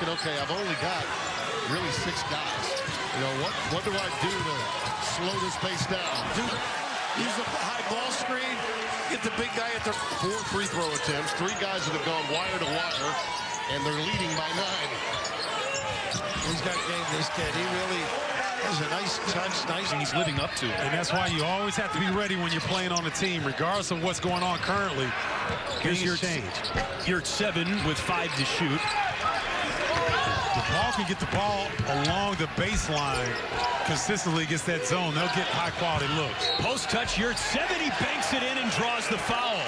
thinking, okay, I've only got really 6 guys. You know, what do I do to slow this pace down? Use the high ball screen, get the big guy at the 4 free throw attempts, 3 guys that have gone wire to wire, and they're leading by 9. He's got game, this kid. He really has a nice touch, and he's living up to it. And that's why you always have to be ready when you're playing on a team, regardless of what's going on currently. Here's your change. Yurtseven with 5 to shoot. DePaul can get the ball along the baseline consistently against that zone. They'll get high-quality looks. Post touch, Yurtseven, he banks it in and draws the foul.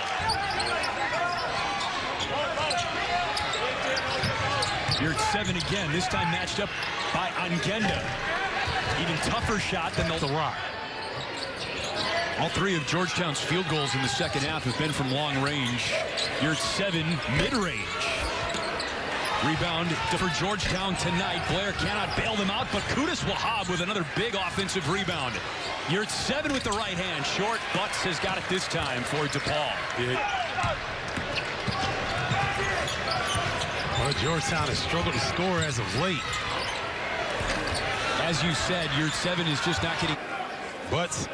Yurtseven again, this time matched up by Angenda. Even tougher shot than the Rock. All 3 of Georgetown's field goals in the second half have been from long range. Yurtseven mid-range. Rebound for Georgetown tonight. Blair cannot bail them out, but Kudus Wahab with another big offensive rebound. Yurtseven with the right hand. Short. Butts has got it this time for DePaul. Well, Georgetown has struggled to score as of late. As you said, Yurtseven is just not getting... Butts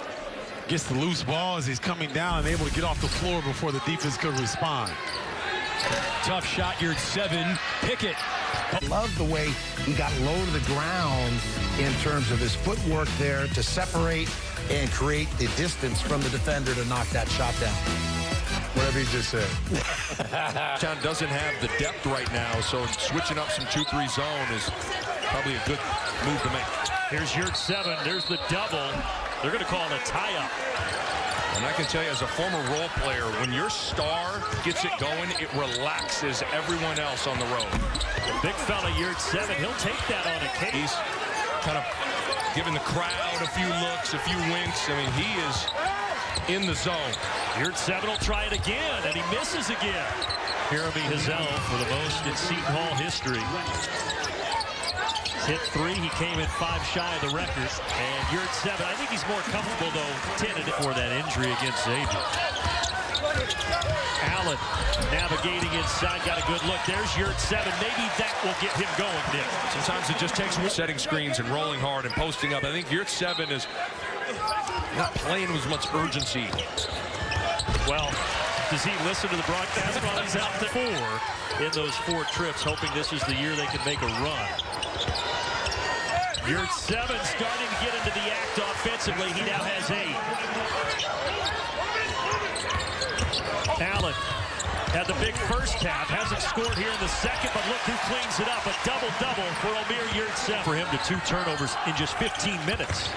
gets the loose ball as he's coming down and able to get off the floor before the defense could respond. Tough shot, Yurtseven. Pickett. Love the way he got low to the ground in terms of his footwork there to separate and create the distance from the defender to knock that shot down. Whatever he just said. Town doesn't have the depth right now, so switching up some 2-3 zone is probably a good move to make. Here's Yurtseven. There's the double. They're going to call it a tie-up. And I can tell you, as a former role player, when your star gets it going, it relaxes everyone else on the road. The big fella, Yurtseven, he'll take that on occasion. He's kind of giving the crowd a few looks, a few winks. I mean, he is in the zone. Yurtseven will try it again, and he misses again. Jeremy Hazel for the most in Seton Hall history. Hit 3, he came in 5 shy of the record. And Yurtseven, I think he's more comfortable, though, tended for that injury against Xavier. Allen navigating inside, got a good look. There's Yurtseven. Maybe that will get him going, Nick. Sometimes it just takes setting screens and rolling hard and posting up. I think Yurtseven is not playing with as much urgency. Well, does he listen to the broadcast while he's out there? 4 in those 4 trips, hoping this is the year they can make a run. Yurtseven starting to get into the act offensively. He now has 8. Allen had the big first half, hasn't scored here in the second, but look who cleans it up. A double-double for Omer Yurtseven. For him to 2 turnovers in just 15 minutes.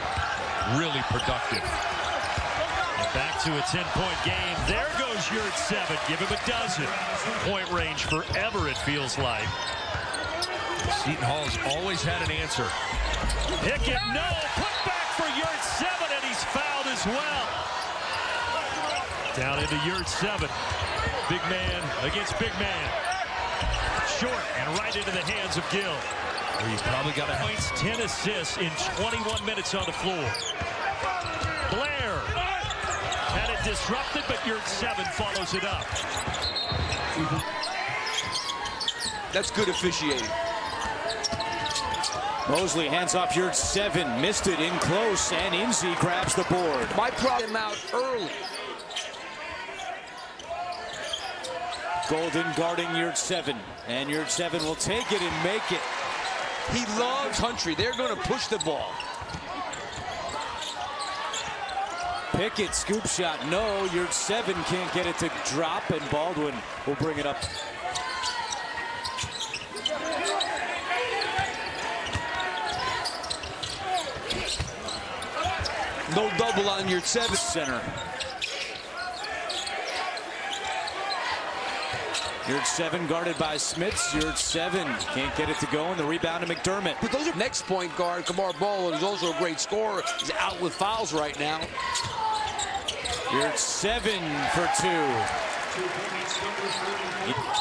Really productive. And back to a 10-point game. There goes Yurtseven. Give him a dozen. Point range forever, it feels like. Seton Hall has always had an answer. Pickett, no. Put back for Yurtseven, and he's fouled as well. Down into Yurtseven. Big man against big man. Short and right into the hands of Gill. He's probably got a points, 10 assists in 21 minutes on the floor. Blair had it disrupted, but Yurtseven follows it up. That's good officiating. Mosley hands off Yurtseven, missed it in close, and Inzi grabs the board. My problem out early. Golden guarding Yurtseven, and Yurtseven will take it and make it. He loves country. They're going to push the ball. Pickett, scoop shot, no. Yurtseven can't get it to drop, and Baldwin will bring it up. No double on Yurtseven. Center. Yurtseven guarded by Smits. Yurtseven can't get it to go, and the rebound to McDermott. But those are next point guard, Kamar Bowler, is also a great scorer. He's out with fouls right now. Yurtseven for 2.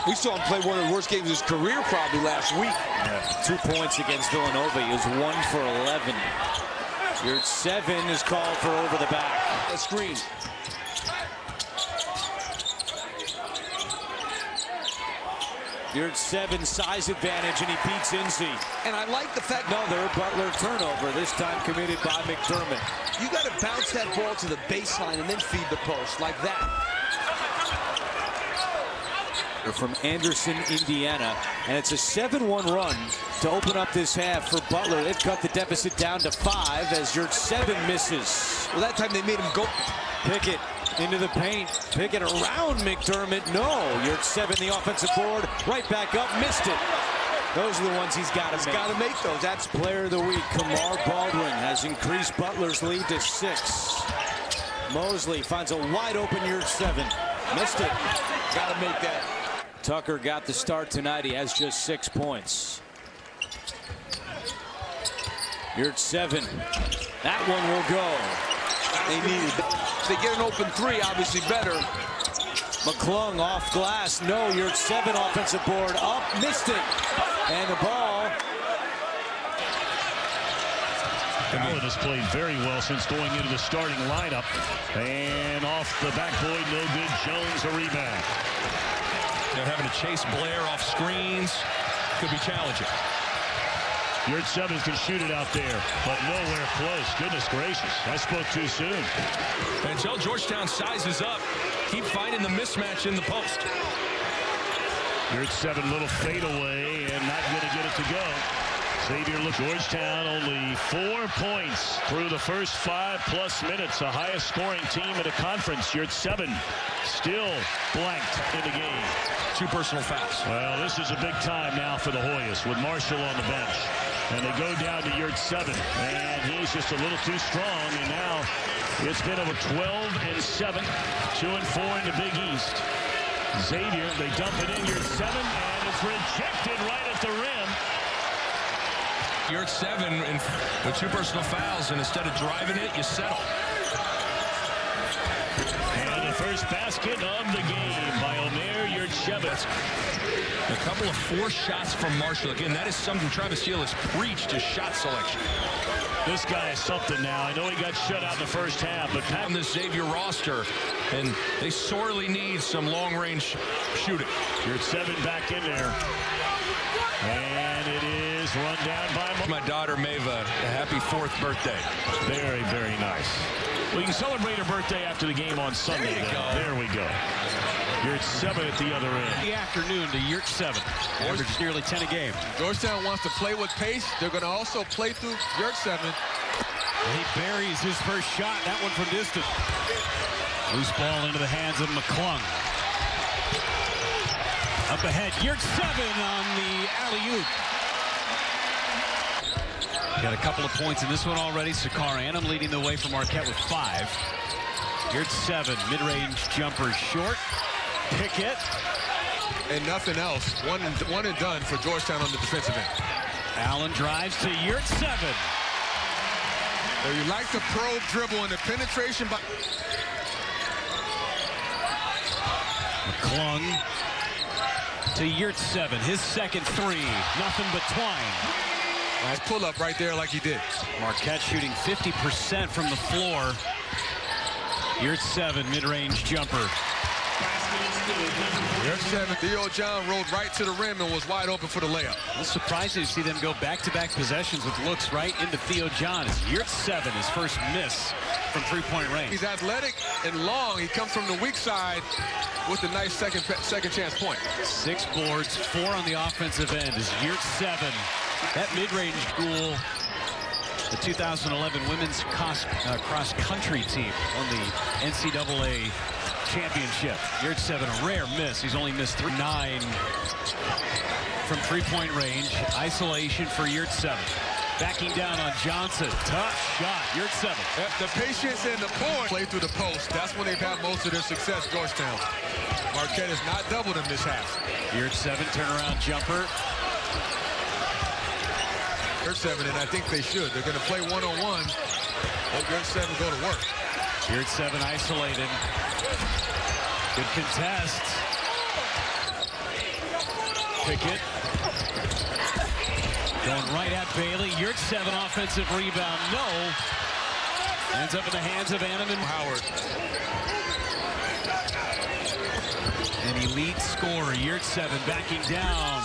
We saw him play one of the worst games of his career probably last week. Yeah, 2 points against Villanova. He was 1 for 11. Yurtseven is called for over the back. A screen. Yurtseven size advantage, and he beats Inzi. And I like the fact Another Butler turnover, this time committed by McDermott. you got to bounce that ball to the baseline and then feed the post like that. From Anderson, Indiana, and it's a 7-1 run to open up this half for Butler. They've cut the deficit down to 5 as Yurtseven misses. Well, that time they made him go. Pickett into the paint. Pickett around McDermott. No, Yurtseven the offensive board. Right back up, missed it. Those are the ones he's got to make. He's got to make those. That's Player of the week, Kamar Baldwin, has increased Butler's lead to 6. Mosley finds a wide open Yurtseven. Missed it. got to make that. Tucker got the start tonight. He has just 6 points. Yurtseven. That one will go. They need it. If they get an open 3, obviously better. McClung off glass. No, Yurtseven offensive board up. Missed it. And the ball. Allen has played very well since going into the starting lineup. And off the backboard, no good. Jones a rebound. They're having to chase Blair off screens. Could be challenging. Yurtseven can shoot it out there, but nowhere close. Goodness gracious, I spoke too soon. Until Georgetown sizes up, keep finding the mismatch in the post. Yurtseven, little fadeaway, and not going to get it to go. Xavier look. Georgetown only 4 points through the first 5+ minutes. The highest scoring team in the conference. Yurtseven still blanked in the game. 2 personal fouls. Well, this is a big time now for the Hoyas with Marshall on the bench. And they go down to Yurtseven. And he's just a little too strong. And now it's been over 12-7, 2-4 in the Big East. Xavier, they dump it in Yurtseven, and it's rejected right at the rim. Yurtseven with 2 personal fouls, and instead of driving it, you settle. And the first basket of the game by Omer Yurtseven. A couple of forced shots from Marshall. Again, that is something Travis Steele has preached, his shot selection. This guy is something now. I know he got shut out in the first half, but on this Xavier roster, and they sorely need some long-range shooting. Yurtseven back in there. And it is run down by my daughter Mava. A happy 4th birthday. Very, very nice. Well, you can celebrate her birthday after the game on Sunday. There we go. Yurtseven at the other end. The afternoon to Yurtseven. Average nearly 10 a game. Georgetown wants to play with pace. They're going to also play through Yurtseven. He buries his first shot. That one from distance. Loose ball into the hands of McClung. Up ahead, Yurtseven on the alley-oop. Got a couple of points in this one already. Sakar Annam leading the way for Marquette with 5. Yurtseven, mid-range jumper short. Pickett. And nothing else. One and done for Georgetown on the defensive end. Allen drives to Yurtseven. You like the probe dribble and the penetration by McClung to Yurtseven. His second 3. Nothing but twine. Nice pull-up right there like he did. Marquette shooting 50% from the floor. Yurtseven, mid-range jumper. Yurtseven, Theo John rolled right to the rim and was wide open for the layup. I'm surprised to see them go back-to-back possessions with looks right into Theo John. Yurtseven, his first miss from 3-point range. He's athletic and long. He comes from the weak side with a nice second chance point. 6 boards, 4 on the offensive end is Yurtseven. That mid-range school, the 2011 women's cross-country team on the NCAA championship. Yurtseven, a rare miss. He's only missed 9 from 3-point range. Isolation for Yurtseven. Backing down on Johnson. Tough shot, Yurtseven. The patience and the poise play through the post. That's when they've had most of their success, Georgetown. Marquette has not doubled him this half. Yurtseven, turnaround jumper. Yurtseven, and I think they should. They're going to play one-on-one. Let Yurtseven go to work. Yurtseven isolated. Good contest. Pickett. Going right at Bailey. Yurtseven offensive rebound. No. Ends up in the hands of Annam and Howard. An elite scorer, Yurtseven backing down.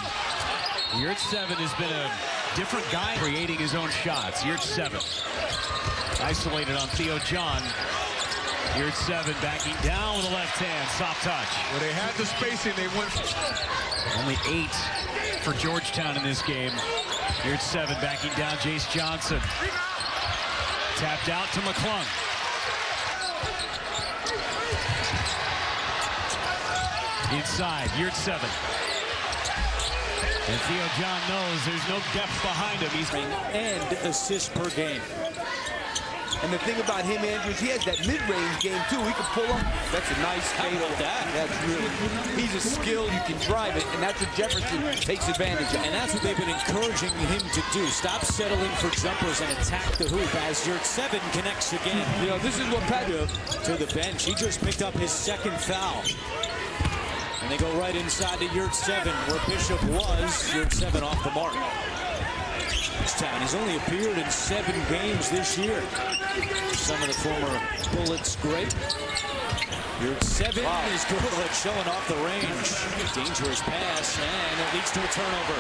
Yurtseven has been a different guy creating his own shots. Yurtseven isolated on Theo John. Yurtseven backing down with a left hand, soft touch. Well, they had the spacing, they went. Only 8 for Georgetown in this game. Yurtseven backing down, Jace Johnson. Tapped out to McClung. Inside, Yurtseven. And Theo John knows there's no depth behind him. He's and assists per game. And the thing about him, Andrews, he has that mid-range game, too. He can pull up. That's a nice fade on that. That's really good. He's a skill. You can drive it, and that's what Jefferson takes advantage of. And that's what they've been encouraging him to do. Stop settling for jumpers and attack the hoop as Yurtseven connects again. You know, this is what Pat to the bench. He just picked up his second foul. And they go right inside to Yurtseven, where Bishop was. Yurtseven off the mark. He's only appeared in 7 games this year. Some of the former Bullets great. Yurtseven is good at showing off the range. Dangerous pass, and it leads to a turnover.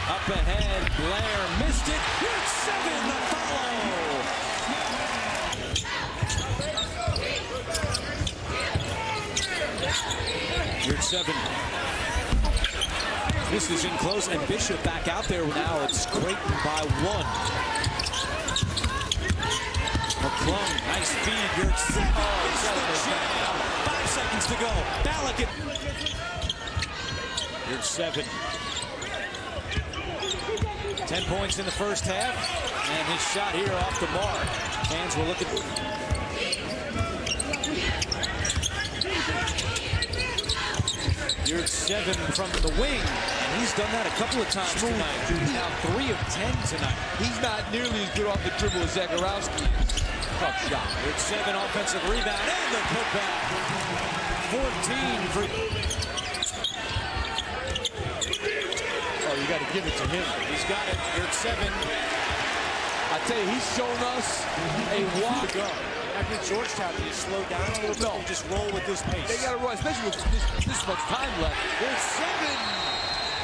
Up ahead, Blair missed it. Yurtseven, the follow. Yurtseven. This is in close, and Bishop back out there now. It's Creighton by 1. McClung, nice feed. Yurtseven. 5 seconds to go. Balak. Yurtseven. 10 points in the first half, and his shot here off the mark. Fans were looking. Yurtseven from the wing, and he's done that a couple of times tonight. He's now 3 of 10 tonight. He's not nearly as good off the dribble as Zagorowski. Tough shot. Yurtseven offensive rebound and the putback. 14 for. Oh, you got to give it to him. He's got it. Yurtseven. I tell you, he's shown us a while ago. After Georgetown, you slow down a little bit and just roll with this pace. They got to run, especially with this much time left. Yurtseven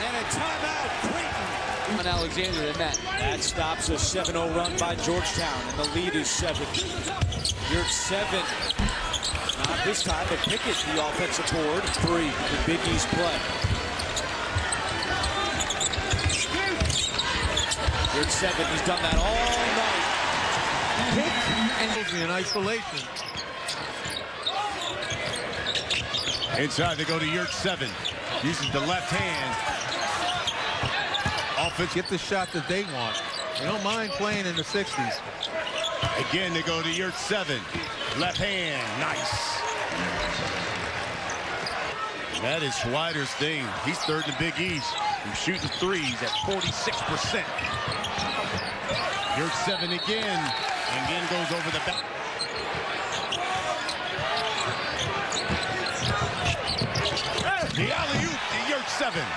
and a timeout. Creighton. On Alexander and that. That stops a 7-0 run by Georgetown, and the lead is 7. Yurtseven. Not this time, but Pickett, the offensive board. 3 in Big East play. Yurtseven, he's done that all night. Pick and in isolation. Inside, they go to Yurtseven. Uses the left hand. Offense. Get the shot that they want. They don't mind playing in the 60s. Again, they go to Yurtseven. Left hand. Nice. That is Schweider's thing. He's third in the Big East. He's shooting threes at 46%. Yurtseven again. And again goes over the back. The alley-oop to Yurtseven.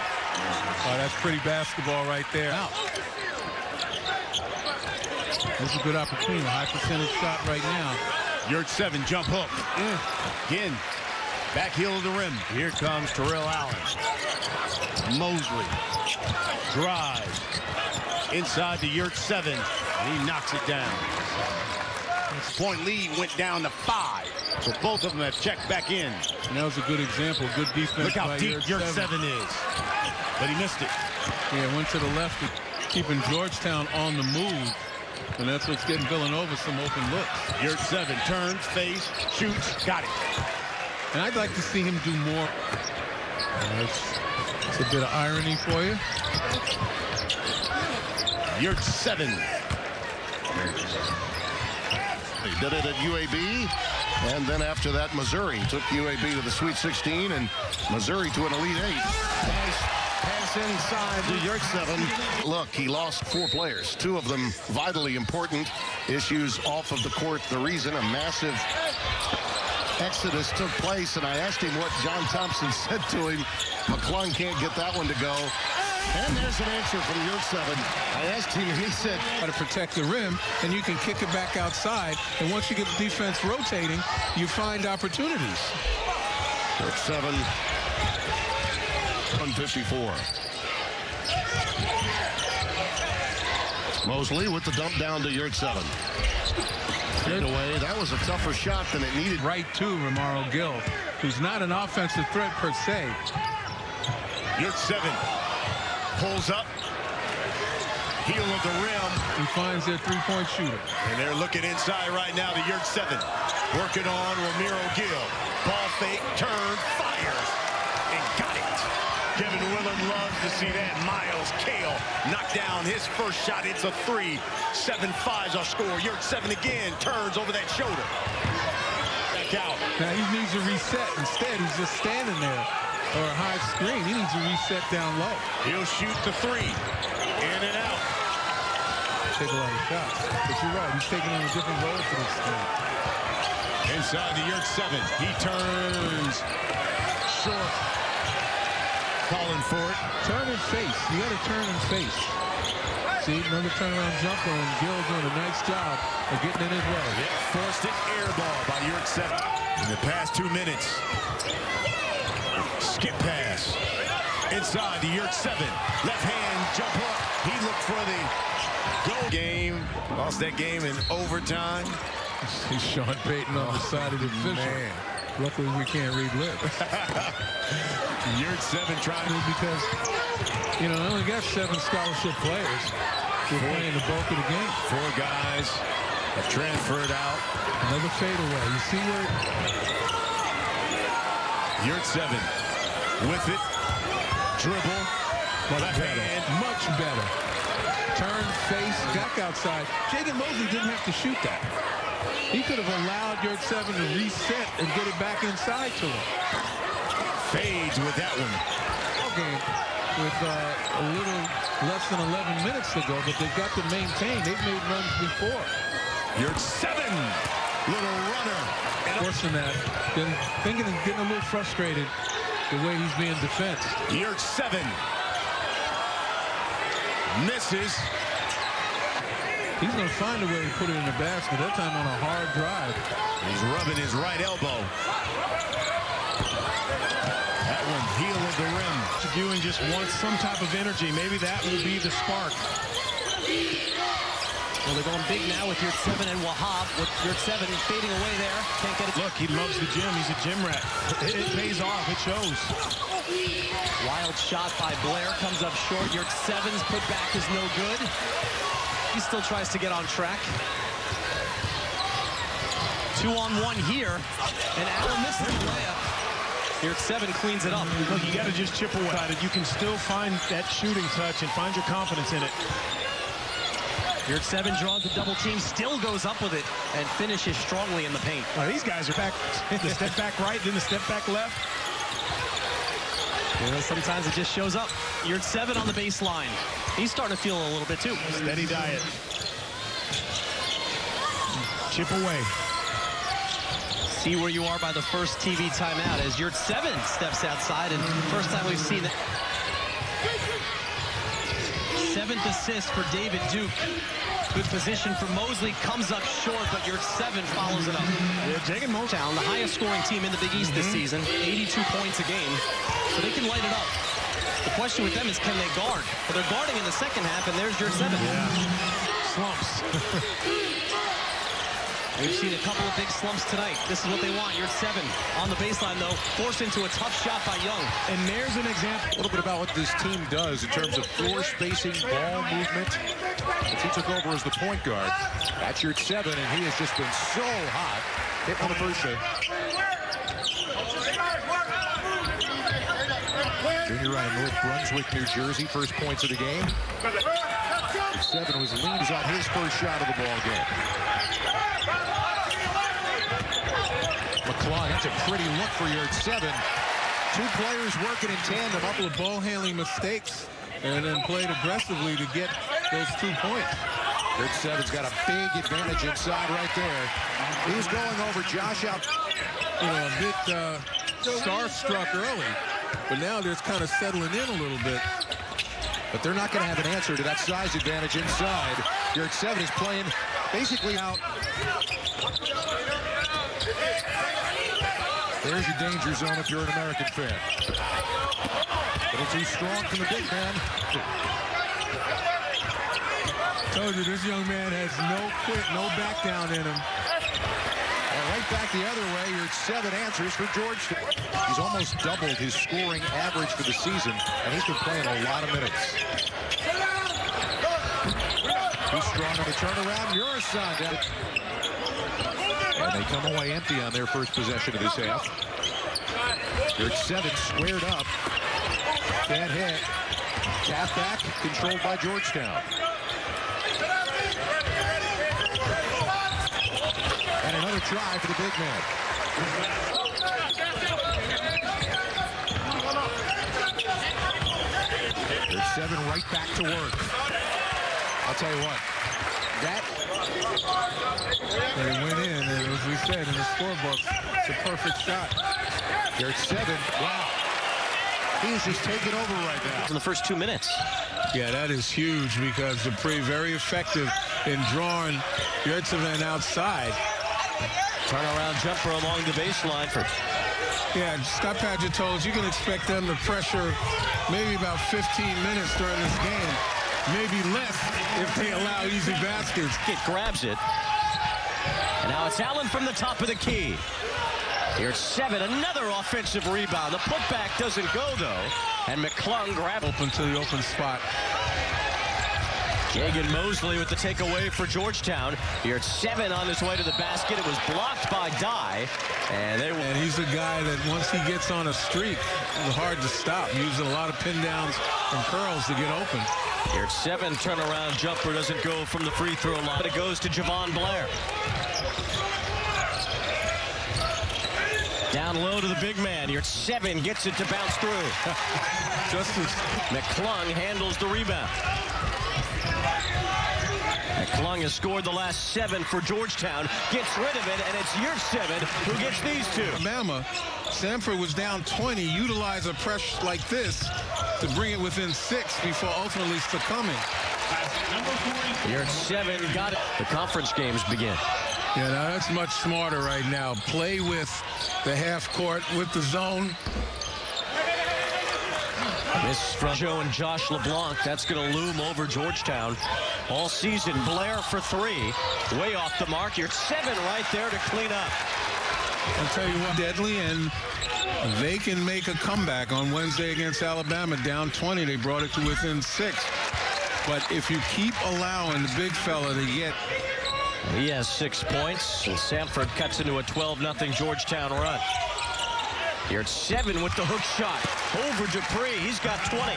Oh, that's pretty basketball right there. Out. This is a good opportunity. High percentage shot right now. Yurtseven jump hook. Again, back heel of the rim. Here comes Terrell Allen. Mosley drives inside to Yurtseven. And he knocks it down. Point lead went down to 5. So both of them have checked back in. And that was a good example. Good defense. Look how by deep Yurtseven is. But he missed it. Yeah, went to the left, keeping Georgetown on the move. And that's what's getting Villanova some open looks. Yurtseven turns, face, shoots, got it. And I'd like to see him do more. It's a bit of irony for you. Yurtseven. He did it at UAB, and then after that, Missouri took UAB to the Sweet 16 and Missouri to an Elite 8. Pass inside to Yurtseven. Look, he lost 4 players, 2 of them vitally important issues off of the court. The reason a massive exodus took place, and I asked him what John Thompson said to him. McClung can't get that one to go. And there's an answer from Yurtseven. I asked him, and he said, "Got to protect the rim, and you can kick it back outside. And once you get the defense rotating, you find opportunities." Yurtseven, 154. Mosley with the dump down to Yurtseven. Fade away. That was a tougher shot than it needed. Right to Romaro Gill, who's not an offensive threat per se. Yurtseven pulls up. Heel of the rim. He finds their three-point shooter. And they're looking inside right now to Yurtseven. Working on Romaro Gill. Ball fake, turn, fires, and got it. Kevin Willard loves to see that. Miles Kale knocked down his first shot. It's a 3. 7-5's our score. Yurtseven again turns over that shoulder. Back out. Now he needs a reset. Instead, he's just standing there. Or a high screen. He needs a reset down low. He'll shoot the 3. In and out. Take a lot of shots. But you're right. He's taking on a different role for this team. Inside the Yurtseven. He turns short. Calling for it. Turn and face. You got to turn and face. See, another turnaround jumper, and Gill doing a nice job of getting in his way. Forced an air ball by Yurtseven. In the past 2 minutes. Skip pass. Inside the Yurtseven. Left hand jump up. He looked for the goal. Game. Lost that game in overtime. He's Sean Payton on the side of the official. Man. Luckily, we can't read lips. Yurtseven trying to, because, you know, they only got 7 scholarship players who are playing the bulk of the game. 4 guys have transferred out. Another fadeaway. You see where Yurtseven with it. Dribble. Left hand. Much better. Turn, face, back outside. Jaden Mosley didn't have to shoot that. He could have allowed Yurtseven to reset and get it back inside to him. Fades with that one. Okay, with a little less than 11 minutes to go, but they've got to maintain. They've made runs before. Yurtseven, little runner. Forcing that, then thinking and getting a little frustrated the way he's being defended. Yurtseven misses. He's going to find a way to put it in the basket, that time on a hard drive. He's rubbing his right elbow. That one, heel of the rim. Ewing just wants some type of energy. Maybe that will be the spark. Well, they're going big now with Yurtseven and Wahab. With Yurtseven fading away there. Can't get it. Look, he loves the gym. He's a gym rat. It pays off. It shows. Wild shot by Blair. Comes up short. Yurtseven's put back is no good. He still tries to get on track. 2-on-1 here. And Allen misses the layup. Yurtseven cleans it up. Look, you got to just chip away at it. You can still find that shooting touch and find your confidence in it. Yurtseven draws the double team, still goes up with it, and finishes strongly in the paint. Oh, these guys are back. The step back right, then the step back left. You know, sometimes it just shows up. Yurtseven on the baseline. He's starting to feel a little bit too. Steady diet. Chip away. See where you are by the first TV timeout as Yurtseven steps outside, and first time we've seen it. 7th assist for David Duke. Good position for Mosley, comes up short, but Yurtseven follows it up. Yeah, Jagan Mosley, the highest scoring team in the Big East this season, 82 points a game, so they can light it up. The question with them is, can they guard? Well, they're guarding in the second half, and there's Yurtseven. Yeah. Slumps. We've seen a couple of big slumps tonight. This is what they want. Yurtseven on the baseline, though, forced into a tough shot by Young. And there's an example. A little bit about what this team does in terms of floor spacing, ball movement. If he took over as the point guard, that's Yurtseven, and he has just been so hot. Hit on the first shot. Junior out of North Brunswick, New Jersey, first points of the game. Yurtseven was leans on his first shot of the ball game. McClaw, that's a pretty look for Yurtseven. 2 players working in tandem. A couple of ball handling mistakes, and then played aggressively to get those 2 points. Yurtseven's got a big advantage inside right there. He was going over Josh out. You know, a bit starstruck early, but now they're kind of settling in a little bit. But they're not going to have an answer to that size advantage inside. Yurtseven is playing basically out. There's your danger zone if you're an American fan. A little too strong from the big man. Told you, this young man has no quit, no back down in him. And right back the other way, Yurtseven answers for Georgetown. He's almost doubled his scoring average for the season, and he's been playing a lot of minutes. Too strong on the turnaround. Yurtseven. And they come away empty on their first possession of this half. Yurtseven squared up. Can't hit. Tap back, controlled by Georgetown. And another try for the big man. Yurtseven right back to work. I'll tell you what, that they went in, and as we said in the scorebook, it's a perfect shot. Yurtseven, wow. He's just taking over right now. In the first 2 minutes. Yeah, that is huge because Dupree very effective in drawing Yurtseven outside. Turnaround jumper along the baseline for. Yeah, Scott Padgett told us you can expect them to pressure maybe about 15 minutes during this game. Maybe less if they allow easy baskets. It grabs it. And now it's Allen from the top of the key. Yurtseven, another offensive rebound. The putback doesn't go, though. And McClung grabs open to the open spot. Jagan Mosley with the takeaway for Georgetown. Yurtseven on his way to the basket. It was blocked by Dye. And he's a guy that once he gets on a streak, it's hard to stop. Using a lot of pin downs and curls to get open. Yurtseven turnaround jumper doesn't go from the free throw line. But it goes to Javon Blair. Down low to the big man. Yurtseven gets it to bounce through. McClung handles the rebound. McClung has scored the last 7 for Georgetown. Gets rid of it, and it's Yurtseven who gets these 2. Alabama, Samford was down 20. Utilize a pressure like this to bring it within 6 before ultimately succumbing. Yurtseven got it. The conference games begin. Yeah, now that's much smarter right now. Play with the half court, with the zone. This from Joe and Josh LeBlanc. That's going to loom over Georgetown all season. Blair for 3. Way off the mark. Yurtseven right there to clean up. I'll tell you what, deadly, and they can make a comeback on Wednesday against Alabama. Down 20. They brought it to within 6. But if you keep allowing the big fella to get... He has 6 points, and Samford cuts into a 12-0 Georgetown run. Yurtseven with the hook shot over Dupree. He's got 20.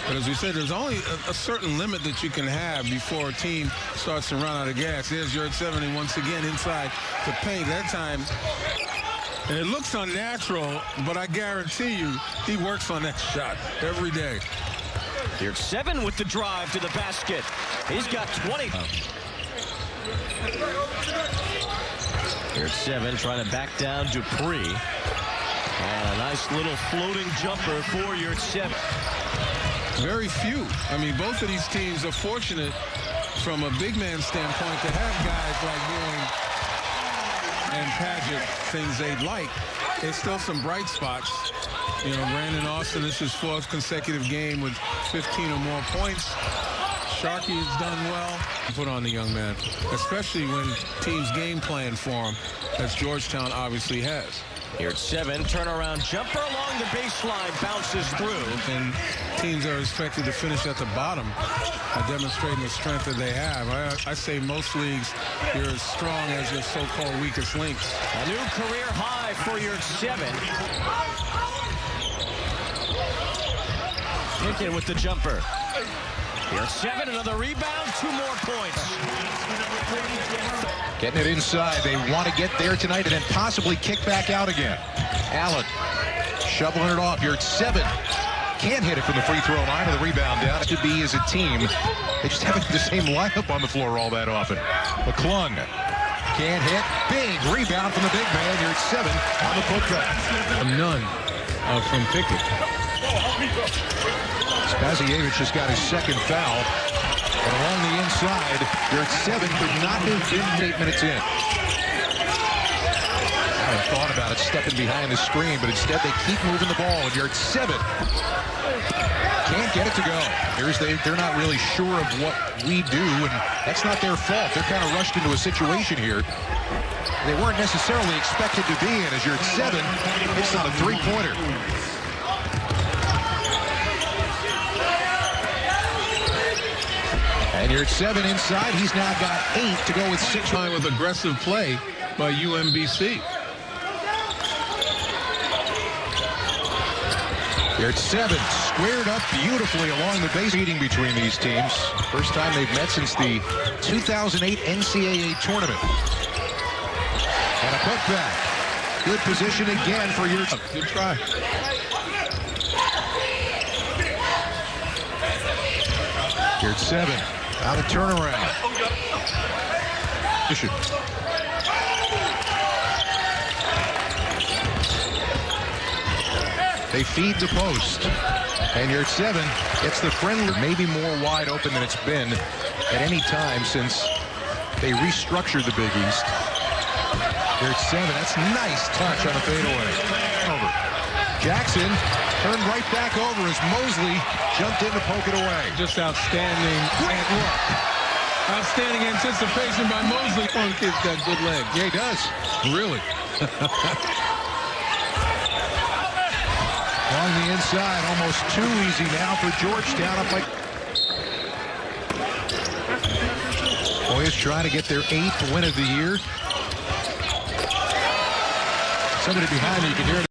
But as we said, there's only a certain limit that you can have before a team starts to run out of gas. There's Yurtseven, and once again inside the paint. That time, and it looks unnatural, but I guarantee you he works on that shot every day. Yurtseven with the drive to the basket. He's got 20. Yurtseven trying to back down Dupree. And a nice little floating jumper for Yurtseven. Very few. I mean, both of these teams are fortunate from a big man standpoint to have guys like Ewing and Padgett, things they'd like. There's still some bright spots. You know, Brandon Austin, this is his 4th consecutive game with 15 or more points. Sharkey has done well. Put on the young man, especially when teams game plan for him, as Georgetown obviously has. Yurtseven turnaround jumper along the baseline, bounces through. And teams are expected to finish at the bottom, demonstrating the strength that they have. I say most leagues, you're as strong as your so-called weakest links. A new career high for Yurtseven. Pickett with the jumper. Yurtseven, another rebound, 2 more points. Getting it inside. They want to get there tonight and then possibly kick back out again. Allen shoveling it off. Yurtseven can't hit it from the free throw line, or the rebound down. To be as a team, they just haven't the same lineup on the floor all that often. McClung can't hit. Big rebound from the big man. Yurtseven on the putback. None from Pickett. Spazievich just got his 2nd foul. And along the inside, Yurtseven could not have been 8 minutes in. thought about it, stepping behind the screen, but instead they keep moving the ball. And Yurtseven can't get it to go. They're not really sure of what we do, and that's not their fault. They're kind of rushed into a situation here they weren't necessarily expected to be in, as Yurtseven hits on a three-pointer. And Yurtseven inside. He's now got 8 to go with 6. With aggressive play by UMBC. Yurtseven squared up beautifully along the base. Meeting between these teams. First time they've met since the 2008 NCAA tournament. And a putback. Good position again for Yurtseven. Good try. Yurtseven out of turnaround. They feed the post. And Yurtseven gets the friendly, maybe more wide open than it's been at any time since they restructured the Big East. Yurtseven, that's nice touch on a fadeaway. Over. Jackson turned right back over as Mosley jumped in to poke it away. Just outstanding. Great look. Outstanding anticipation by Mosley. Oh, the kid's got good legs. Yeah, he does. Really. On the inside, almost too easy now for Georgetown. Up like Boys trying to get their 8th win of the year. Somebody behind me, you can hear it.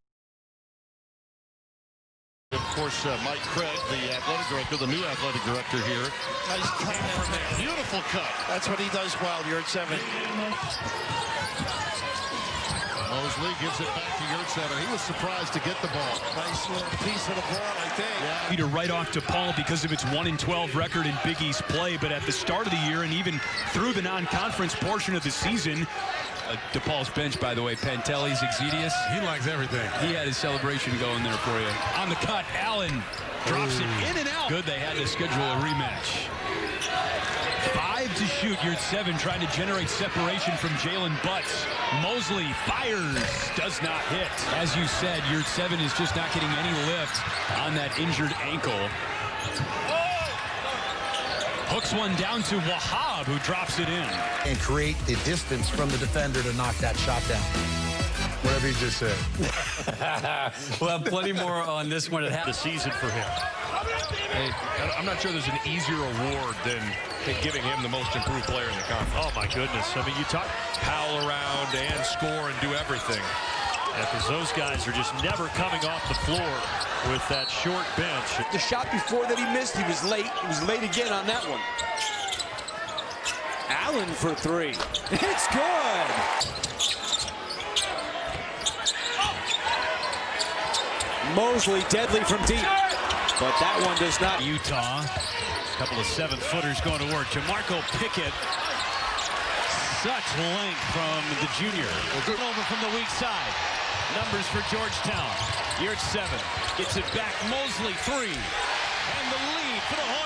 Of course, Mike Craig, the athletic director, the new athletic director here. Nice cut from there. Beautiful cut. That's what he does well, Yurtseven. Mosley gives it back to Yurtseven. He was surprised to get the ball. Nice little piece of the ball, I think. Yeah. Peter right off DePaul because of its 1-12 record in Big East play, but at the start of the year and even through the non-conference portion of the season, DePaul's bench, by the way, Pantelis, Exedius. He likes everything. He had his celebration going there for you. On the cut, Allen drops it in and out. Good, they had to schedule a rematch. 5 to shoot. Yurtseven trying to generate separation from Jalen Butts. Mosley fires, does not hit. As you said, Yurtseven is just not getting any lift on that injured ankle. Hooks one down to Wahab, who drops it in. And create the distance from the defender to knock that shot down. Whatever he just said. We'll have plenty more on this one at the season for him. Hey, I'm not sure there's an easier award than giving him the most improved player in the conference. Oh, my goodness. I mean, you talk Howl around and score and do everything. because those guys are just never coming off the floor with that short bench. The shot before that he missed, he was late. He was late again on that one. Allen for 3. It's good. Mosley deadly from deep, but that one does not. Utah, a couple of 7-footers going to work. Jamarco Pickett, such length from the junior. Over from the weak side. Numbers for Georgetown. Yurtseven gets it back. Mosley 3, and the lead for the Hoyas.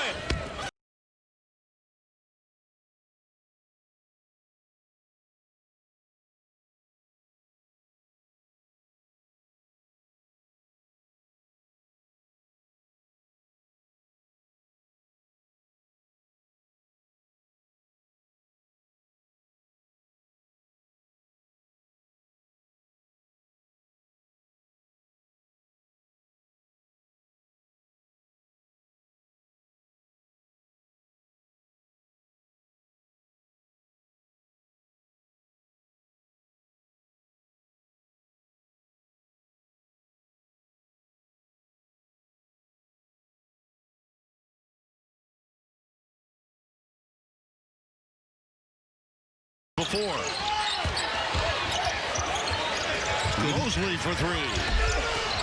Before. Mosley for 3.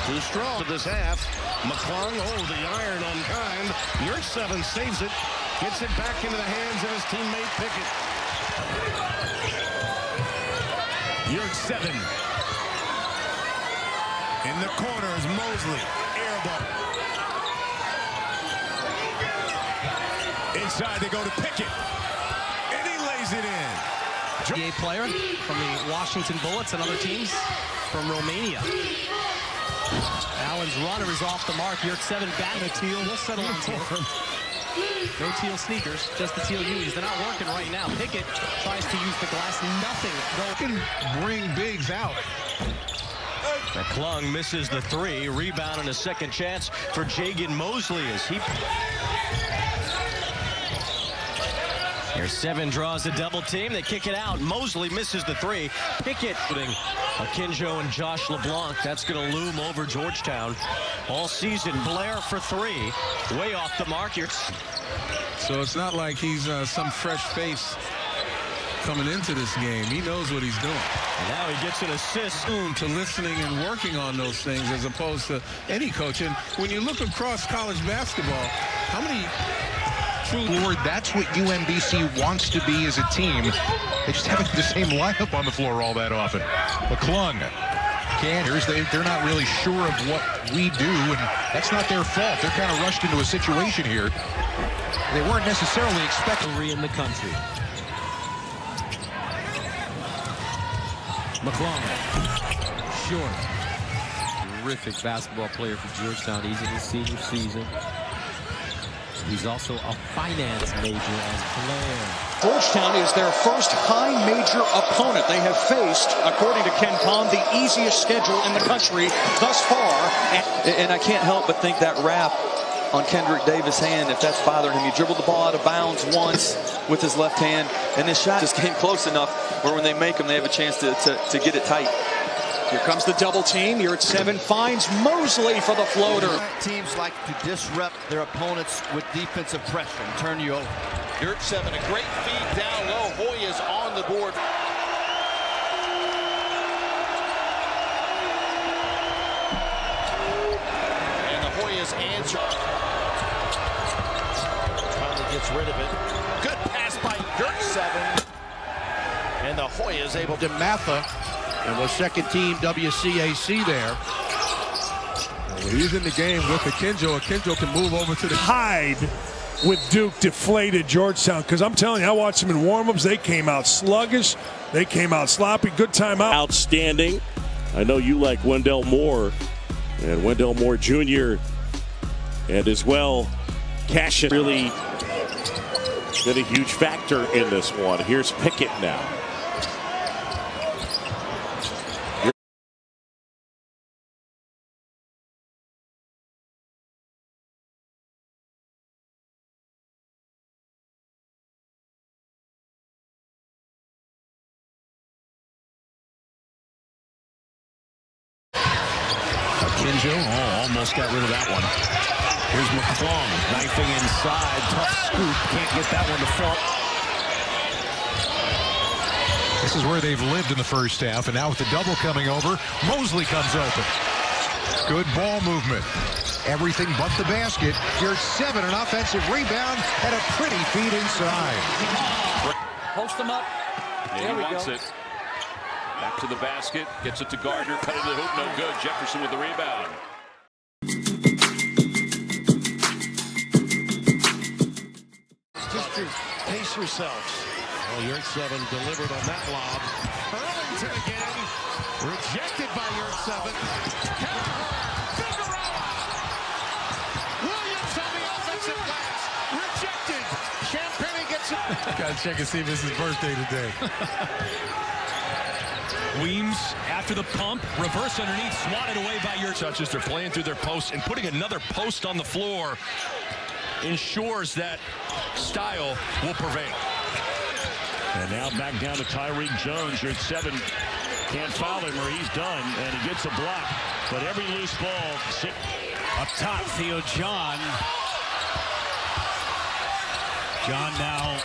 Too strong to this half. McClung, the iron unkind. Yurtseven saves it. Gets it back into the hands of his teammate Pickett. Yurtseven. In the corner is Mosley. Air ball. Inside they go to Pickett. And he lays it in. NBA player from the Washington Bullets and other teams from Romania. Allen's runner is off the mark. Yurtseven back. Teal will settle on teal. No teal sneakers, just the teal unis. They're not working right now. Pickett tries to use the glass. Nothing. Can bring bigs out. McClung misses the three. Rebound and a second chance for Jagan Mosley as he... Yurtseven draws a double team. They kick it out. Mosley misses the three. Pickett putting Akinjo and Josh LeBlanc. That's going to loom over Georgetown all season. Blair for three. Way off the mark. So it's not like he's some fresh face coming into this game. He knows what he's doing. And now he gets an assist. To listening and working on those things as opposed to any coach. And when you look across college basketball, how many... That's what UMBC wants to be as a team. They just haven't the same lineup on the floor all that often. McClung, Canters, they're not really sure of what we do, and that's not their fault. They're kind of rushed into a situation here. They weren't necessarily expecting in the country. McClung, short. Terrific basketball player for Georgetown. He's in his senior season. He's also a finance major as Blair. Georgetown is their first high major opponent. They have faced, according to Ken Pom, the easiest schedule in the country thus far. And I can't help but think that wrap on Kendrick Davis' hand, if that's bothering him. He dribbled the ball out of bounds once with his left hand, and this shot just came close enough where when they make them, they have a chance to get it tight. Here comes the double team. Yurtseven finds Mosley for the floater. Teams like to disrupt their opponents with defensive pressure and turn you over. Yurtseven, a great feed down low. Hoyas on the board. And the Hoyas answer. Finally gets rid of it. Good pass by Yurtseven. And the Hoyas able to Matha. And was second team WCAC there. Well, he's in the game with Akinjo. Akinjo can move over to the... Hyde with Duke deflated Georgetown. Because I'm telling you, I watched them in warm-ups. They came out sluggish. They came out sloppy. Good timeout. Outstanding. I know you like Wendell Moore. And Wendell Moore Jr. And as well, Cassius really been a huge factor in this one. Here's Pickett now. Akinjo, almost got rid of that one. Here's McClung, knifing inside, tough scoop, can't get that one to fall. This is where they've lived in the first half, and now with the double coming over, Mosley comes open. Good ball movement. Everything but the basket. Yurtseven, an offensive rebound, and a pretty feed inside. Post them up. There we go. It. Back to the basket, gets it to Gardner, cut into the hoop, no good. Jefferson with the rebound. Just to pace yourselves. Well, Yurtseven delivered on that lob. Burlington again, rejected by Yurtseven. Williams on the offensive glass, rejected. Champagne gets it. Gotta check and see if it's his birthday today. Weems after the pump, reverse underneath, swatted away by Yurtseven. They're playing through their post and putting another post on the floor ensures that style will prevail. And now back down to Tyreek Jones. Yurtseven can't foul him or he's done, and he gets a block. But every loose ball. Up top, Theo John. John now.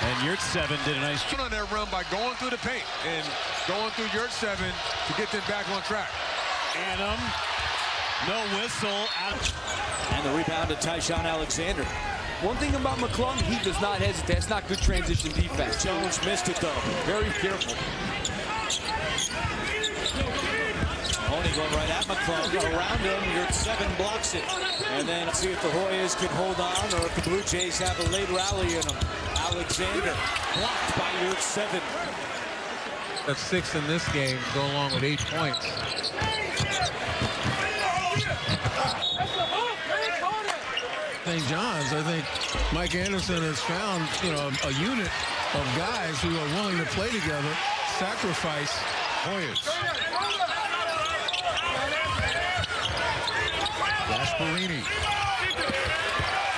And Yurtseven did a nice job on that run by going through the paint and going through Yurtseven to get them back on track. Annam, no whistle. And the rebound to Tyshawn Alexander. One thing about McClung, he does not hesitate. That's not good transition defense. Jones missed it, though. Very careful. Mahoney going right at McClung. Around him, Yurtseven blocks it. And then let's see if the Hoyas can hold on or if the Blue Jays have a late rally in them. Alexander blocked by Yurtseven. That's 6 in this game, go along with 8 points. St. John's, I think Mike Anderson has found, a unit of guys who are willing to play together, sacrifice Hoyas. Gasparini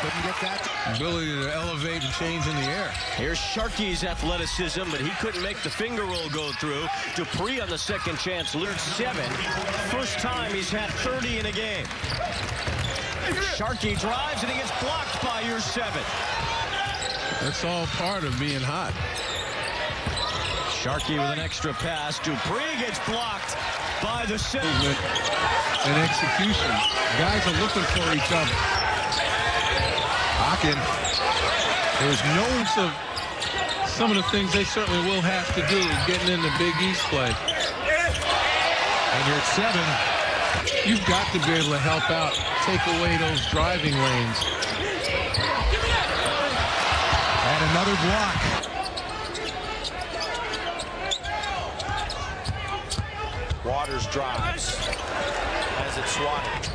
couldn't get that ability to elevate and change in the air. Here's Sharkey's athleticism, but he couldn't make the finger roll go through. Dupree on the second chance, Yurtseven. First time he's had 30 in a game. Sharkey drives and he gets blocked by Yurtseven. That's all part of being hot. Sharkey with an extra pass. Dupree gets blocked by the center. And execution. Guys are looking for each other. Hawken. There's no sense of some of the things they certainly will have to do getting into Big East play. And Yurtseven, you've got to be able to help out, take away those driving lanes. And another block. Waters drives. Has it swatted.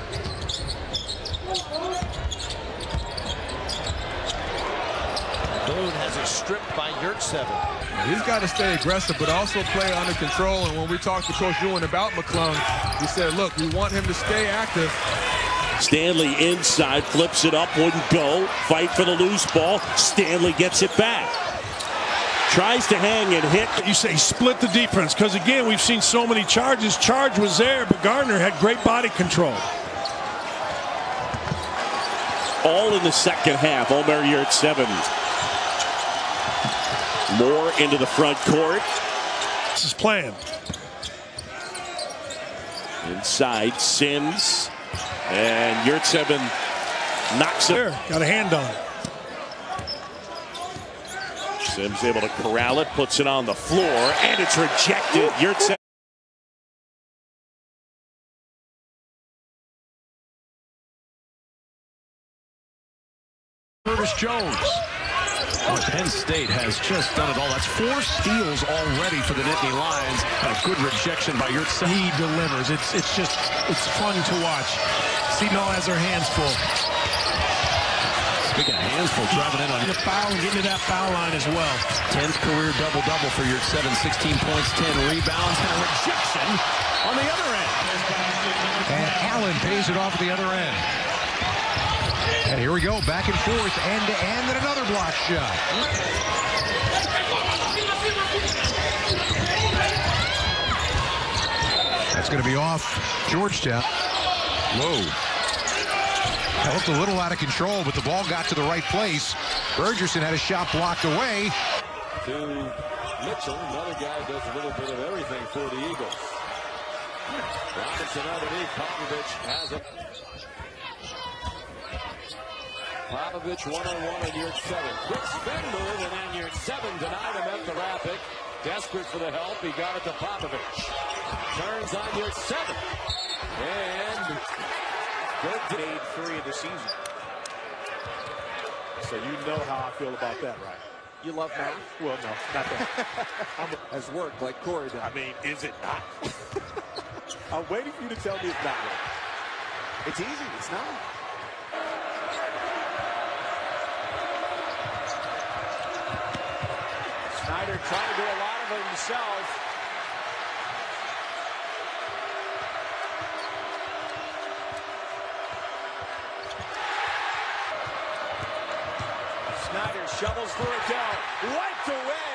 Boone has it stripped by Yurtseven. He's got to stay aggressive, but also play under control. And when we talked to Coach Ewan about McClung, he said, look, we want him to stay active. Stanley inside, flips it up, wouldn't go. Fight for the loose ball. Stanley gets it back. Tries to hang and hit. You say split the defense, because again, we've seen so many charges. Charge was there, but Gardner had great body control. All in the second half. Omer Yurtseven. More into the front court. This is planned. Inside, Sims. And Yurtseven knocks it. There, got a hand on it. Sims able to corral it, puts it on the floor, and it's rejected. Yurtseven. Curtis Jones. Penn State has just done it all. That's 4 steals already for the Nittany Lions. And a good rejection by Yurtseven. He delivers. It's fun to watch. Seton has their hands full. Speaking of hands full, driving in on the foul and getting to that foul line as well. 10th career double-double for Yurtseven. 16 points, 10 rebounds, and a rejection on the other end. And Allen pays it off at the other end. And here we go, back and forth, end to end, and another block shot. That's going to be off Georgetown. Whoa. That looked a little out of control, but the ball got to the right place. Bergerson had a shot blocked away. To Mitchell, another guy does a little bit of everything for the Eagles. Robinson underneath, Popovich has it. Popovich one-on-one on Yurtseven. Quick spin move, and then Yurtseven denied him at the Rapid. Desperate for the help, he got it to Popovich. Turns on Yurtseven. And good made 3 of the season. So you know how I feel about that, right? You love math? Well, no, not that. Has worked like Corey does. I mean, is it not? I'm waiting for you to tell me it's not right. It's easy. It's not. Snyder trying to do a lot of it himself. Snyder shovels for Adele. Wiped away.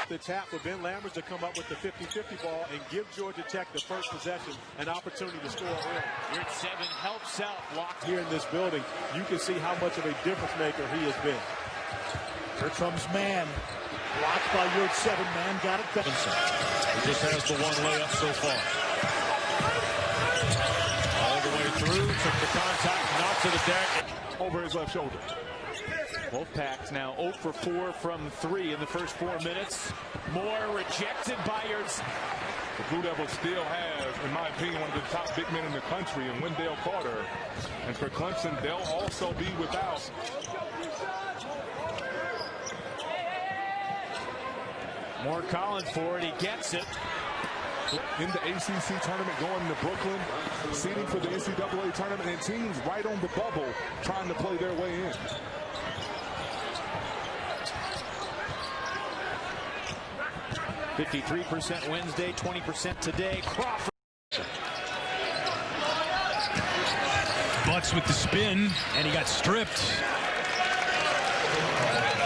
The tap for Ben Lammers to come up with the 50-50 ball and give Georgia Tech the first possession, an opportunity to score early. Yurtseven helps out. Blocked here in this building. You can see how much of a difference maker he has been. Here comes Mann. Blocked by Yurtseven. Mann got it. He just has the one layup so far. All the way through. Took the contact. Knocks to the deck. Over his left shoulder. Wolfpack now 0 for 4 from 3 in the first 4 minutes. Moore rejected by Yurtseven. The Blue Devils still have, in my opinion, one of the top big men in the country in Wendell Carter. And for Clemson, they'll also be without. Moore calling for it. He gets it. In the ACC tournament, going to Brooklyn, seeding for the NCAA tournament, and teams right on the bubble trying to play their way in. %53% Wednesday, 20% today. Crawford. Butts with the spin, and he got stripped.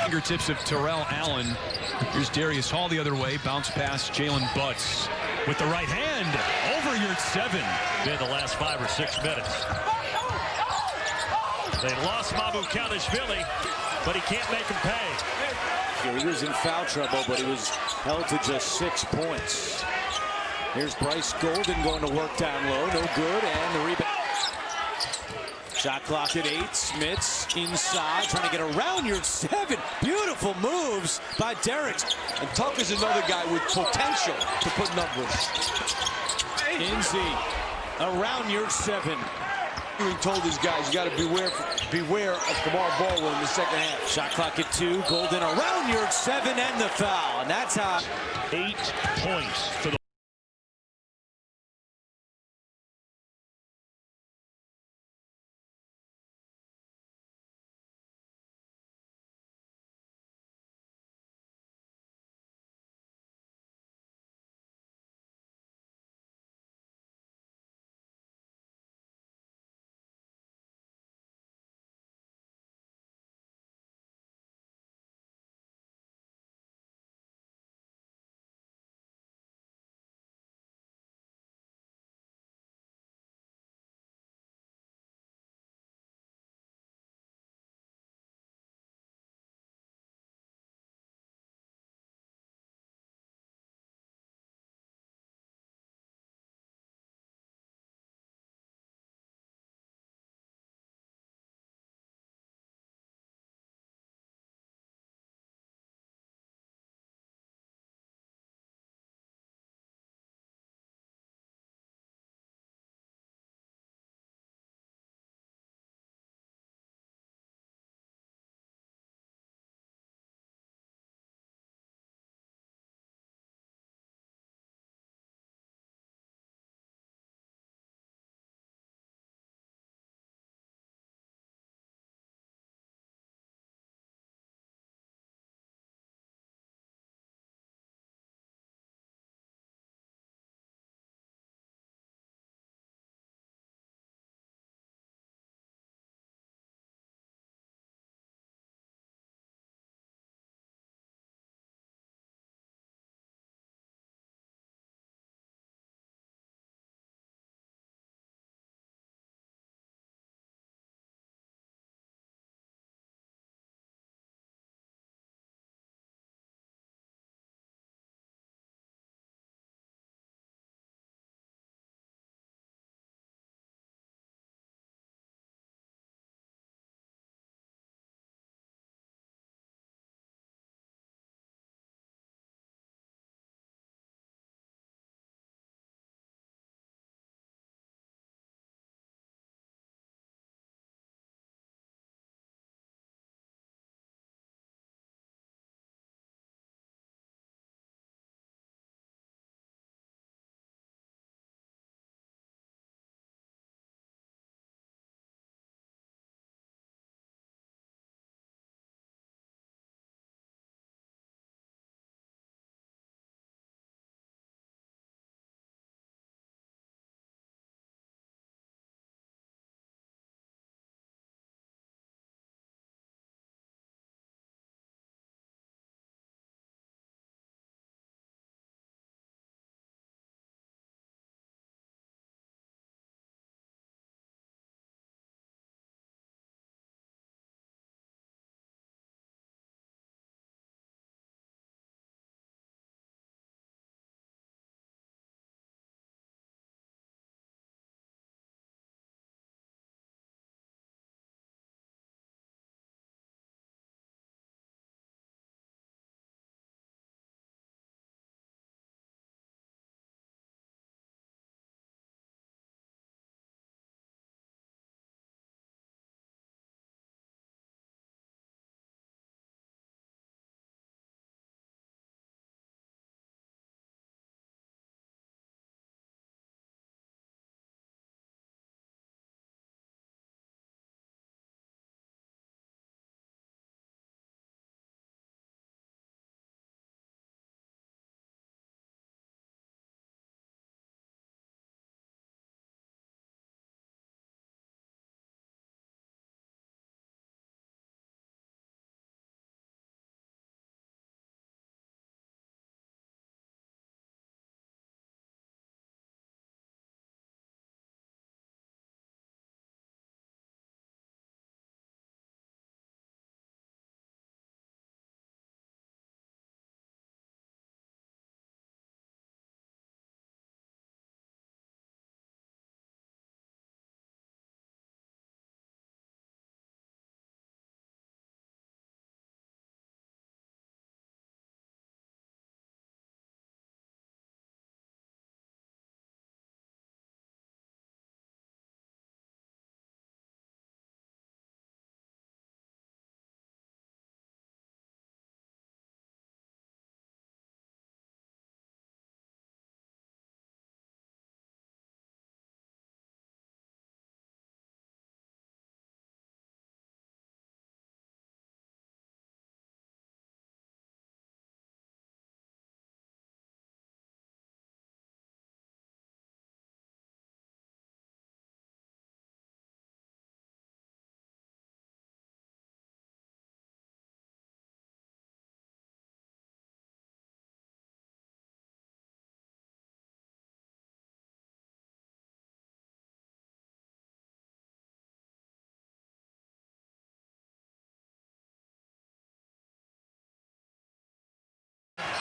Fingertips of Terrell Allen. Here's Darius Hall the other way. Bounce pass, Jalen Butts with the right hand over Yurtseven. In the last 5 or 6 minutes. They lost Mabu Kalishvili, but he can't make him pay. Yeah, he was in foul trouble, but he was held to just 6 points. Here's Bryce Golden going to work down low. No good, and the rebound. Shot clock at 8. Smits inside, trying to get around Yurtseven. Beautiful moves by Derek. And Tuck is another guy with potential to put numbers. Inzi around Yurtseven. He told his guys, you got to beware of Kamar Baldwin in the second half. Shot clock at 2. Golden around Yurtseven and the foul. And that's how 8 points for the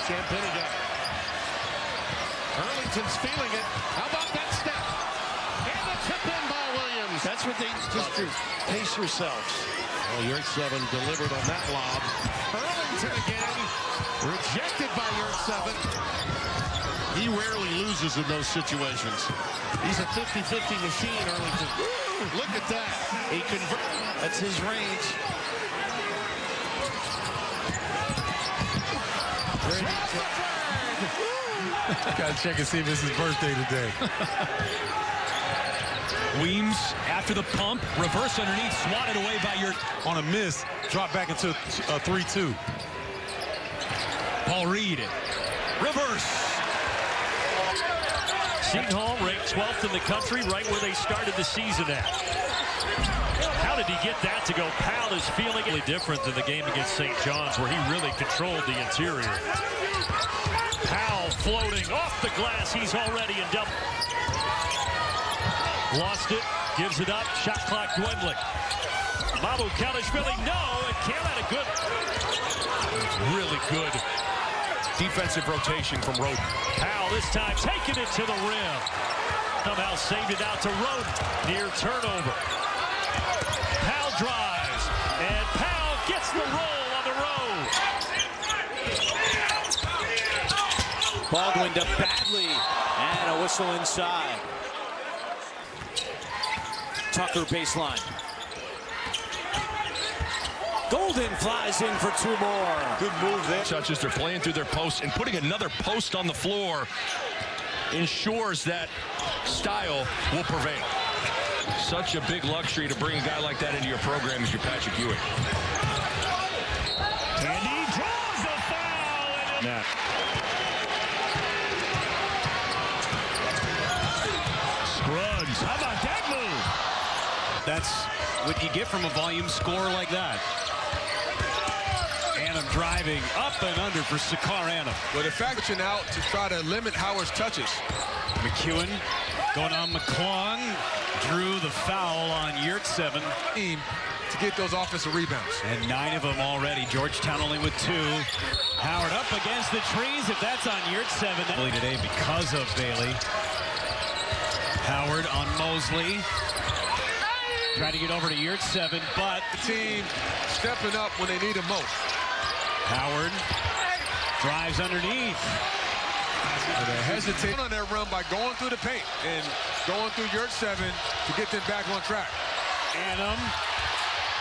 Champagnia. Arlington's feeling it. How about that step? And the tip in by Williams. That's what they just pace yourselves. Well, Yurtseven delivered on that lob. Arlington again. Rejected by Yurtseven. He rarely loses in those situations. He's a 50-50 machine, Arlington. Look at that. He converts. That's his range. Gotta check and see if it's his birthday today. Weems after the pump, reverse underneath, swatted away by on a miss, drop back into a 3-2. Paul Reed. Reverse. Seton Hall ranked 12th in the country, right where they started the season at. How did he get that to go? Powell is feeling it different than the game against St. John's, where he really controlled the interior. Powell floating off the glass. He's already in double. Lost it, gives it up. Shot clock dwindling. Mamu Kalishvili, no, and Kale had a good. Really good defensive rotation from Roden. Powell this time taking it to the rim. Somehow saved it out to Roden. Near turnover. Powell drives, and Powell gets the roll on the road. Baldwin to Badley, and a whistle inside. Tucker baseline. Golden flies in for two more. Good move there. Touches, they're playing through their posts, and putting another post on the floor ensures that style will prevail. Such a big luxury to bring a guy like that into your program as your Patrick Ewing. And he draws the foul. Nah. Scruggs, how about that move? That's what you get from a volume scorer like that. Annam driving up and under for Sakar Annam. Well, the fact that you're out to try to limit Howard's touches. McEwen going on McClung. Drew the foul on Yurtseven. To get those offensive rebounds. And 9 of them already. Georgetown only with 2. Howard up against the trees. If that's on Yurtseven. Today because of Bailey. Howard on Mosley. Trying to get over to Yurtseven, but the team stepping up when they need it most. Howard drives underneath. They hesitate on that run by going through the paint and going through Yurtseven to get them back on track. Annam,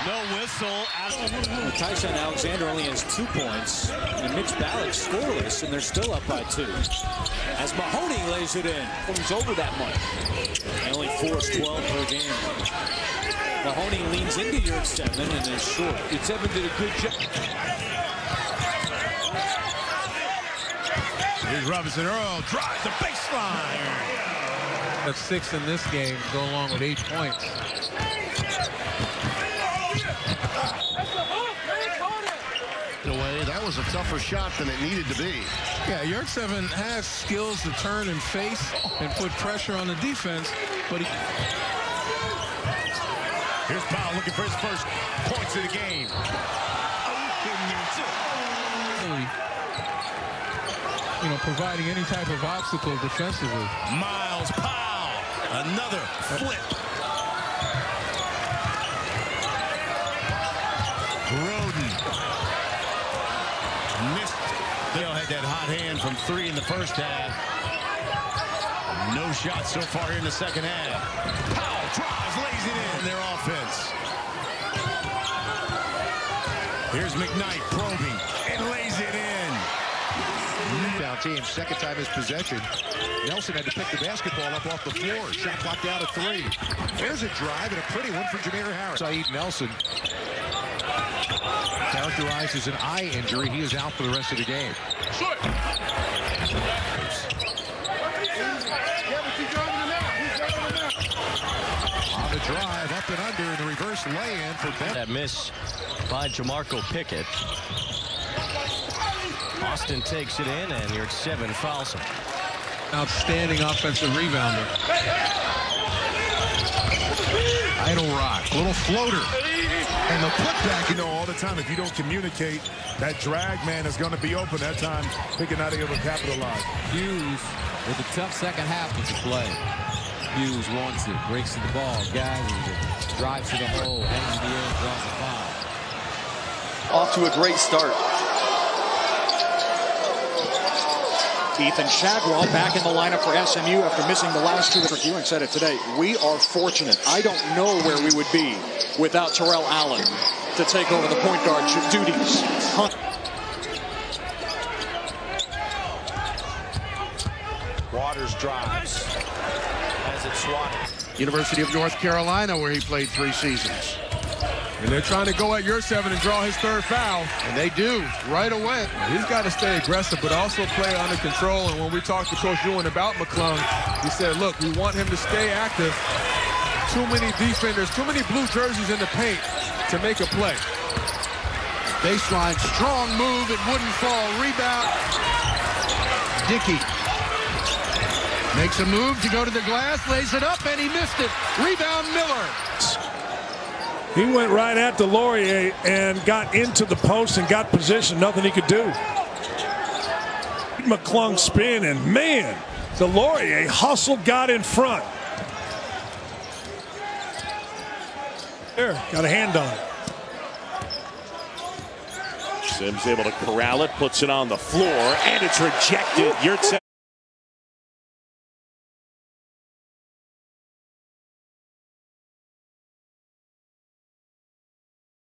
no whistle. Tyson Alexander only has 2 points. And Mitch Ballock scoreless, and they're still up by 2. As Mahoney lays it in. He's over that much. They only forced 12 per game. Mahoney leans into Yurtseven and is short. Yurtseven did a good job. Here's Robinson Earl, drives the baseline. That's 6 in this game, go along with 8 points. Away. That was a tougher shot than it needed to be. Yeah, Yurtseven has skills to turn and face and put pressure on the defense, but here's Powell looking for his first points of the game. You know, providing any type of obstacle defensively. Miles Powell, another flip. Roden missed. Dale had that hot hand from 3 in the first half. No shot so far here in the second half. Powell drives, lays it in their offense. Here's McKnight probing and lays it in. Down team, second time his possession. Nelson had to pick the basketball up off the floor. Shot clock down to 3. There's a drive and a pretty one for Jameer Harris. Saeed Nelson, characterized as an eye injury. He is out for the rest of the game. On the drive, up and under, and the reverse lay-in for Ben. That miss by Jamarco Pickett. Austin takes it in, and Yurtseven fouls him. Outstanding offensive rebounder. Idle rock, little floater, and the putback. You know, all the time, if you don't communicate, that drag man is going to be open that time. Thinking not able to capitalize. Hughes with a tough second half of the play. Hughes wants it, breaks to the ball, gathers it, drives to the hole, hangs in the air, draws a foul. Off to a great start. Ethan Shadwell back in the lineup for SMU after missing the last two. Rick Ewing said it today. We are fortunate. I don't know where we would be without Terrell Allen to take over the point guard duties. Waters drives. Has it swatted. University of North Carolina, where he played 3 seasons. And they're trying to go at Yurtseven and draw his 3rd foul. And they do, right away. He's got to stay aggressive, but also play under control. And when we talked to Coach Ewing about McClung, he said, look, we want him to stay active. Too many defenders, too many blue jerseys in the paint to make a play. Baseline, strong move, it wouldn't fall. Rebound. Dickey makes a move to go to the glass, lays it up, and he missed it. Rebound, Miller. He went right at the Laurier and got into the post and got position. Nothing he could do. McClung spin, and man, the Laurier hustled, got in front. There, got a hand on it. Sims able to corral it, puts it on the floor, and it's rejected. Yurtseven.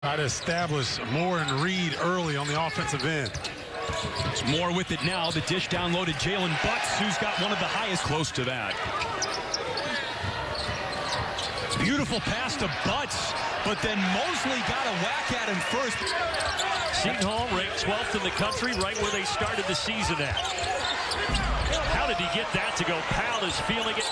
Try to establish Moore and Reed early on the offensive end. Moore with it now. The dish down low to Jalen Butts, who's got one of the highest close to that. Beautiful pass to Butts, but then Mosley got a whack at him first. Seton Hall ranked 12th in the country, right where they started the season at. How did he get that to go? Powell is feeling it.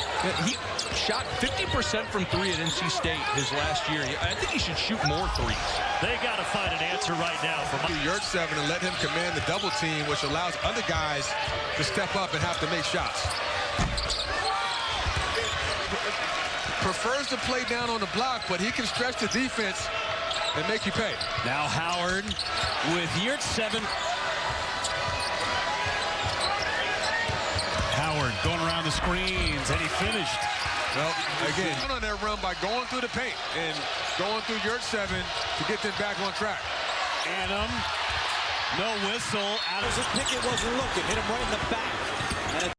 He shot 50% from 3 at NC State his last year. I think he should shoot more threes. They got to find an answer right now from Yurtseven and let him command the double team, which allows other guys to step up and have to make shots. Prefers to play down on the block, but he can stretch the defense and make you pay. Now Howard with Yurtseven. Howard going around the screens, and he finished. Well, again, on that run by going through the paint and going through Yurtseven to get them back on track. Annam, no whistle. Pickett wasn't looking, hit him right in the back.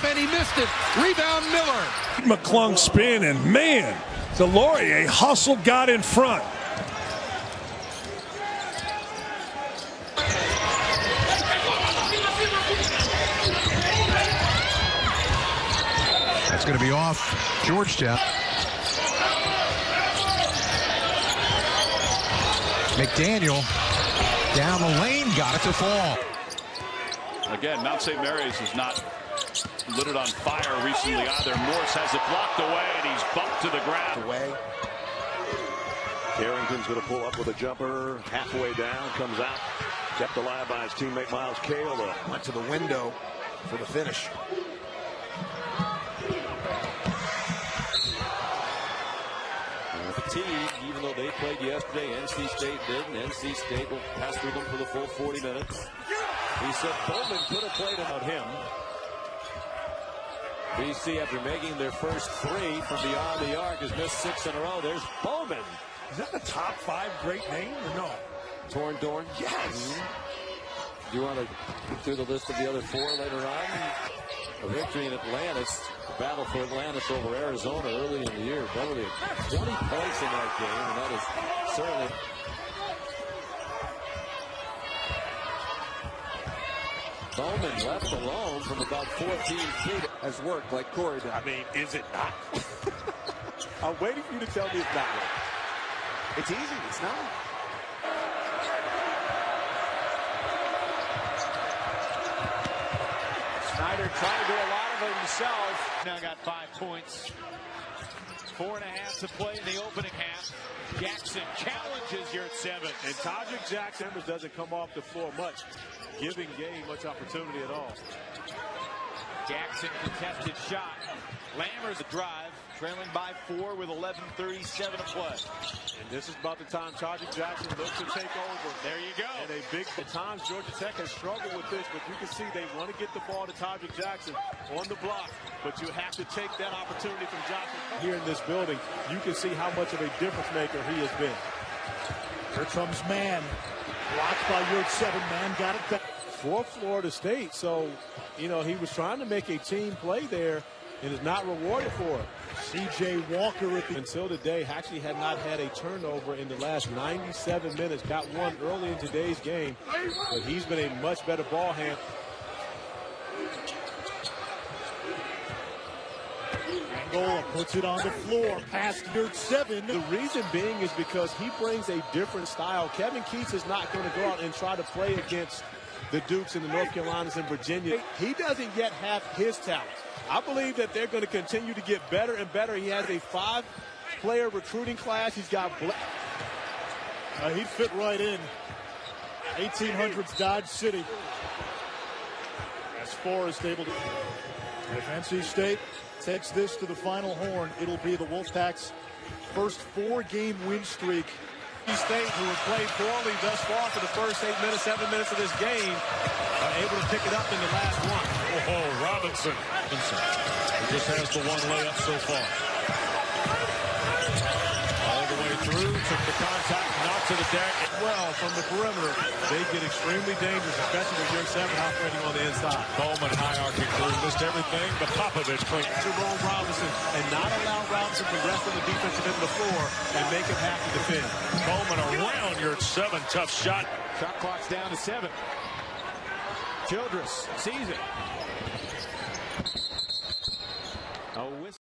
And he missed it. Rebound, Miller. McClung spin, and man, the Laurier hustled, got in front. That's going to be off Georgetown. McDaniel down the lane, got it to fall. Again, Mount St. Mary's has not lit it on fire recently either. Morse has it blocked away, and he's bumped to the ground. Carrington's going to pull up with a jumper halfway down, comes out, kept alive by his teammate Miles Cale. Went to the window for the finish. Fatigue, even though they played yesterday, NC State didn't. NC State will pass through them for the full 40 minutes. He said Bowman could have played about him. BC, after making their first three from beyond the arc, has missed 6 in a row. There's Bowman. Is that the top 5 great name or no? Dorn? Yes. Do you want to get through the list of the other 4 later on? A victory in Atlantis, the battle for Atlantis over Arizona early in the year. Probably 20 points in that game, and that is certainly... Bowman left alone from about 14 feet. Has worked like Corey did. I mean, is it not? I'm waiting for you to tell me it's not working. It's easy. It's not. Snyder trying to do a lot of it himself. Now got 5 points. 4.5 to play in the opening half. Jackson challenges Yurtseven. And Tajik Jackson doesn't come off the floor much, giving Gay much opportunity at all. Jackson contested shot. Lammers the drive, trailing by 4 with 11:37 to play. And this is about the time Tajik Jackson looks to take over. There you go. And at times Georgia Tech has struggled with this, but you can see they want to get the ball to Tajik Jackson on the block. But you have to take that opportunity from Johnson. Here in this building, you can see how much of a difference maker he has been. Here comes Mann. Blocked by Yurtseven. Mann got it back. For Florida State, so, you know, he was trying to make a team play there and is not rewarded for it. C.J. Walker until today actually had not had a turnover in the last 97 minutes. Got one early in today's game, but he's been a much better ball handler. Angola puts it on the floor past Yurtseven. The reason being is because he brings a different style. Kevin Keats is not going to go out and try to play against the Dukes and the North Carolinas and Virginia. He doesn't yet have his talent. I believe that they're going to continue to get better and better. He has a 5-player recruiting class. He's got... he'd fit right in. 1800s Dodge City. As Forrest able to... If NC State takes this to the Final Horn, it'll be the Wolfpack's first 4-game win streak. State, who has played poorly thus far for the first 7 minutes of this game, are able to pick it up in the last one. Oh, Robinson. He just has the one layup so far. All the way through, took the contact, knocked to the deck. Well, from the perimeter, they get extremely dangerous, especially with Yurtseven operating on the inside. Bowman hierarchy through, missed everything, but Popovich clean. Jerome Robinson, and not allow Robinson to rest on the defensive end of the floor and make him have to defend. Bowman around Yurtseven, tough shot. Shot clock's down to 7. Childress sees it. A whistle.